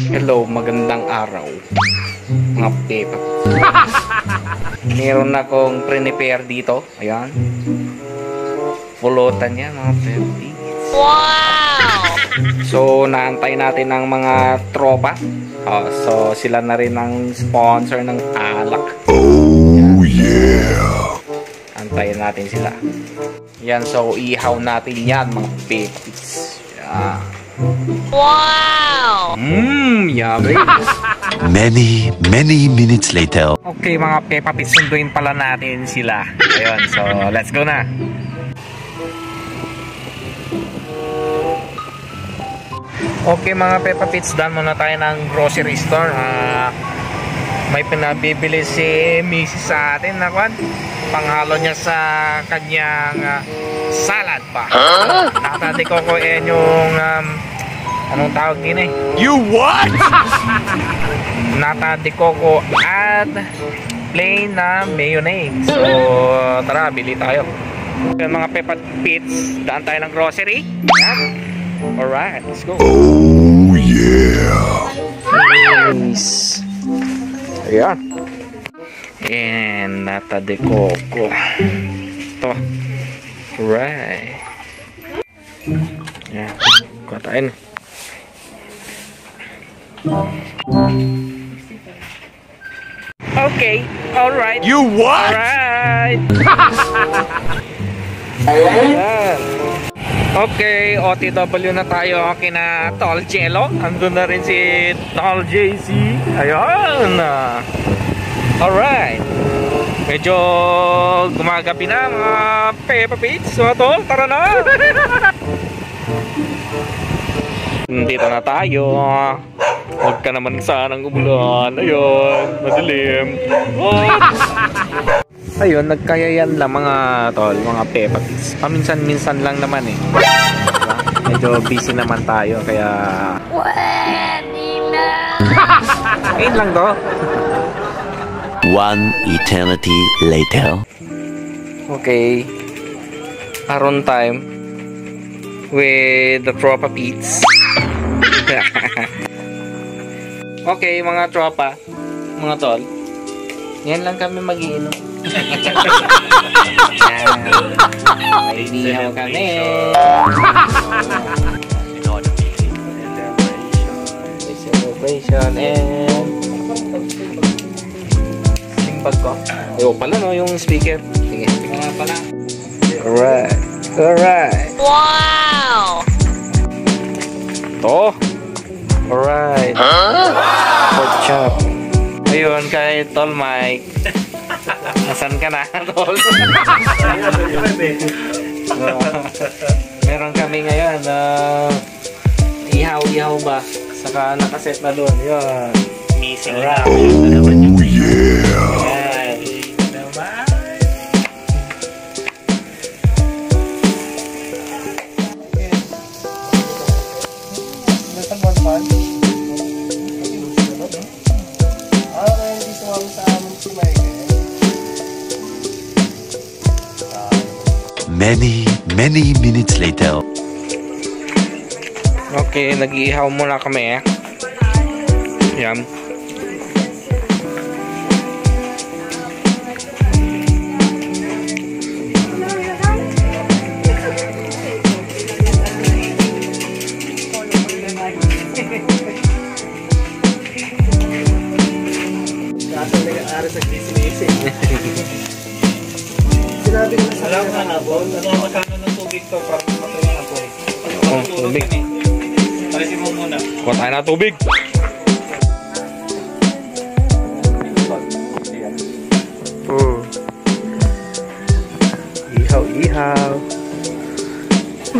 Hello, magandang araw mga pepa. Meron akong prepare dito. Ayan. Pulutan yan mga pepi. Wow! So, naantay natin ng mga tropa. So, sila na rin ang sponsor ng alak. Oh yeah! Antayin natin sila. Yan, so ihaw natin yan mga pepis. Yan. Wow! Yummy! Many minutes later. Okay mga pepis, sunduin pala natin sila. Ayun, so let's go na. Okay mga pepis, done muna tayo ng grocery store. May pinabibili si Mrs. sa atin na kwan. Panghalo niya sa kanyang salad pa. Natadi ko yung anong tawag din eh? You what? Natadi ko add plain na mayonnaise. So tara, bili tayo. Yung mga Peppa Pits, daan tayo ng grocery. Yan. Alright, let's go. Oh yeah! Nice. Ayan. And nata de coco. Ito. Right. Ayan. Katain. Okay. Alright. You what? Alright. Ayan. Okay, OTW na tayo kina Tol Jello. Andun na rin si Tol JC. Ayan. Alright. Medyo gumagabi na mga Peppa Pits. Mga tol, tara na. Dito na tayo. Huwag ka naman sanang umulan. Ayun, madilim. Ayun, nagkayayan lang mga tol, mga Peppa Pits. Paminsan-minsan lang naman eh. Medyo busy naman tayo, kaya... Pwede na! Ayun lang to. One eternity later. Okay. Around time with the tropa Pits. Okay, mga tropa, mga tol. Yan lang kami mag-iinom. Yan. May ihaw kami. Celebration and bag ko. Ayaw pala no, yung speaker. Sige, speaker nga pala. Alright. Alright. Wow! Ito. Alright. Pork chop. Ayun, kay Tol Mike. Nasaan ka na, Tol? Meron kami ngayon. Ihaw-ihaw ba? Saka nakaset na doon. Yun. Missing na. Oh yeah! Many minutes later. Okay, nag-iihaw muna kami. Yan. Sinabi ko sa alam ka na po, magkano ng tubig to para matuloy na po eh. Tubig. Palisin mo muna. Kuha tayo na tubig. Ihaw.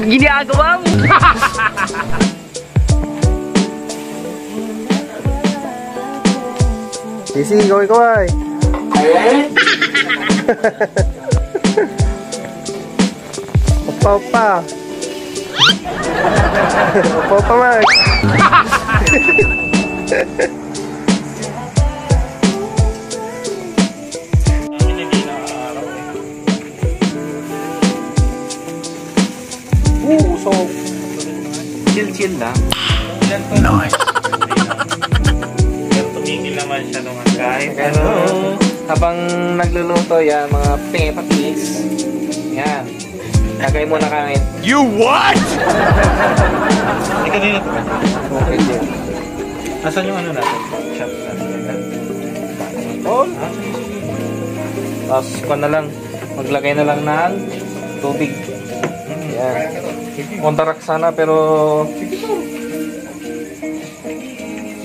Ginagawa mo. Sisi, ikaw ay. Opa. Opa, Max. So chill lang. Nice. tumigil naman siya naman kahit Ano, habang nagluluto yan, mga Peppa Pigs. Yan. Lagay mo na kami. You what? Ay, kanina to ba? Okay, dear. Asan yung ano natin? Shop natin. Oh. Tapos, kung na lang, maglagay na lang ng tubig. Yan. Kontarak sana, pero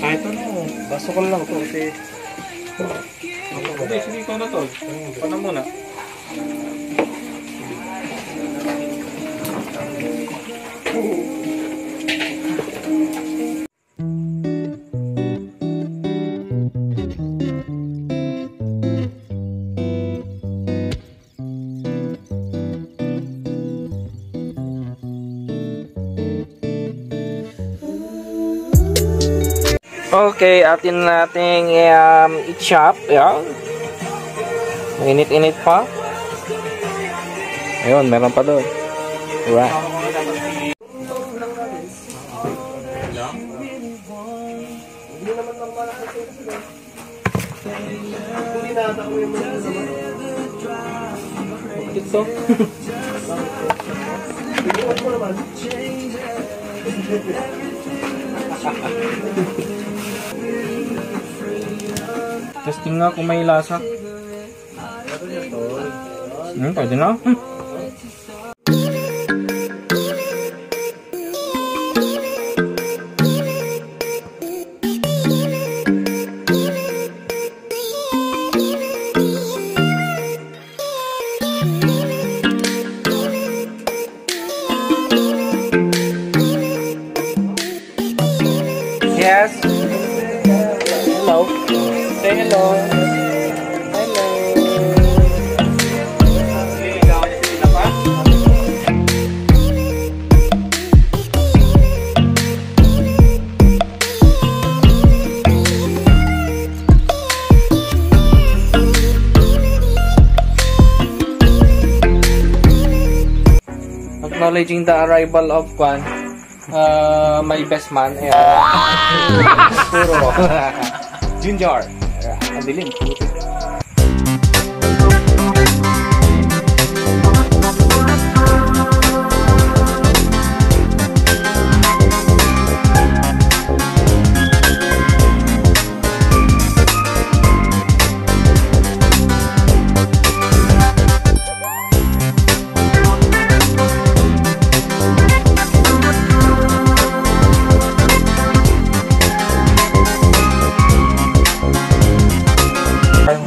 Kahit ano, baso ko lang to kasi... Okay, sige ikaw na to. Paano muna? okay, atin nating i-chop. Yan. Init-init pa. Ayun, meron pa doon. Right. Ito? Testing nga kung may lasa. Pwede na. Yes. Hello. Say hello. Hello. Liligawan niya si Tita pa? Acknowledging the arrival of Kwan, my best man. Puro. Junior. Ang dilim.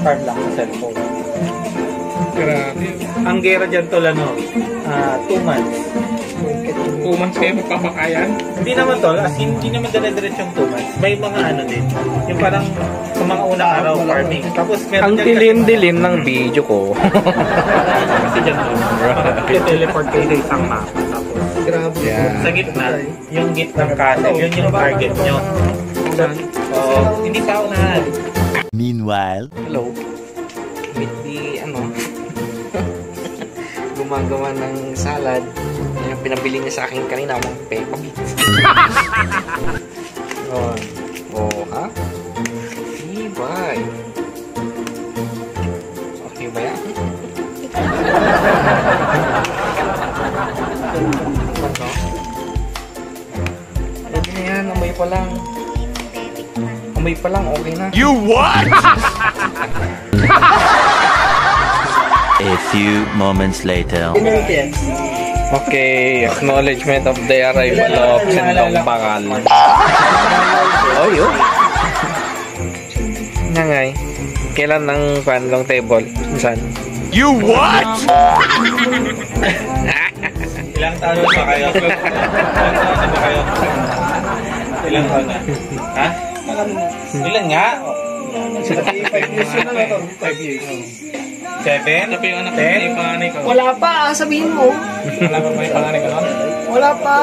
Farm lang sa cellphone. Grabe. Ang gera dyan tol, 2 months. 2 months kayo magpapakayan? Hindi naman tol, as in, hindi naman dire-diretso yung 2 months. May mga ano din. Yung parang sa mga unang araw farming. Tapos meron Ang dyan dilim-dilim ng video ko. kasi dyan tol. Teleport kayo sa isang map. Tapos Grabe. Yeah. sa gitna, yung gitnang castle, yun yung target nyo. So, hindi pa unahan. Meanwhile, Hello. Meet the, gumagawa ng salad. Yung pinabili niya sa akin kanina, mga Peppa Pigs. Oh, ha? Ibay. Okay ba yan? Pwede na yan, amoy pa lang. Amoy pa lang, okay na. you what? A few moments later. Okay, acknowledgement of the arrival of Sentong Bakal. Oh, yun. Nangay. Kailan ng long table? Saan? You what? Ilang taon na ba kayo? Ilang taon na? Ha? Ilan nga? 5 years yun na to. 5 years. 7? Ano pa yung anak ko? Yung panganay ko? Wala pa, sabihin mo. Wala pa ba yung panganay ko? Wala pa.